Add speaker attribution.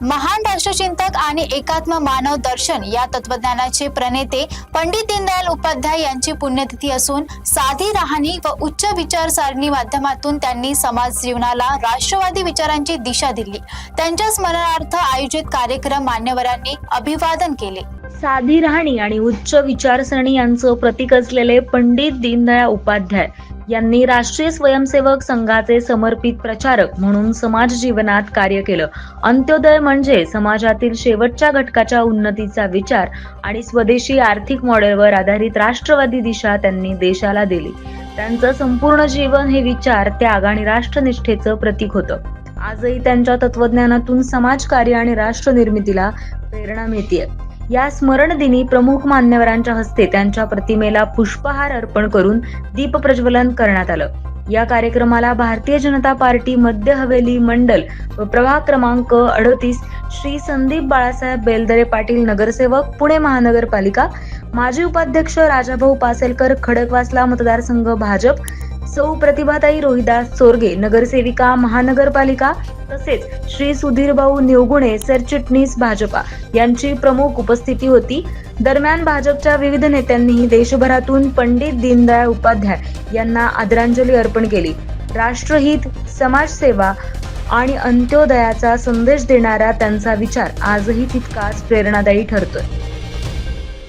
Speaker 1: महान राष्ट्रचिंतक आणि एकात्म मानव दर्शन या तत्वज्ञानाचे प्रणेते पंडित दीनदयाल उपाध्याय यांची पुण्यतिथी असून साधी राहणी व उच्च विचारसरणी माध्यमातून त्यांनी समाज जीवनाला राष्ट्रवादी विचारांची दिशा दिली। त्यांच्या स्मरणार्थ आयोजित कार्यक्रम मान्यवरांनी अभिवादन केले।
Speaker 2: साधी राहणी आणि उच्च विचारसरणी यांचं प्रतीक असलेले पंडित दीनदयाळ उपाध्याय यांनी राष्ट्रीय स्वयंसेवक संघाचे समर्पित प्रचारक म्हणून समाज जीवनात कार्य केलं। अंत्योदय म्हणजे समाजातील शेवटच्या घटकाच्या उन्नतीचा विचार आणि स्वदेशी आर्थिक मॉडेलवर आधारित राष्ट्रवादी दिशा त्यांनी देशाला दिली। त्यांचं संपूर्ण जीवन हे विचार, त्याग आणि राष्ट्रनिष्ठेचं प्रतीक होतं। आजही त्यांच्या तत्वज्ञानातून समाजकार्य आणि राष्ट्रनिर्मितीला प्रेरणा मिळते। या स्मरण दिनी प्रमुख मान्यवरांच्या हस्ते त्यांच्या प्रतिमेला पुष्पहार अर्पण करून दीप प्रज्वलन करण्यात आलं। या कार्यक्रमाला भारतीय जनता पार्टी मध्य हवेली मंडल व प्रभाग क्रमांक 38 श्री संदीप बाळासाहेब बेलदरे पाटील नगरसेवक पुणे महानगरपालिका, माजी उपाध्यक्ष राजाभाऊ पासेलकर खडकवासला मतदारसंघ भाजप, सौ प्रतिभाताई रोहिदास चोरगे नगरसेविका महानगरपालिका, तसेच श्री सुधीरभाऊ निवगुणे सरचिटणीस भाजपा यांची प्रमुख उपस्थिती होती। दरम्यान भाजपच्या विविध नेत्यांनीही देशभरातून पंडित दीनदयाळ उपाध्याय यांना आदरांजली अर्पण केली। राष्ट्रहित, समाजसेवा आणि अंत्योदयाचा संदेश देणारा त्यांचा विचार आजही तितकाच प्रेरणादायी ठरतोय।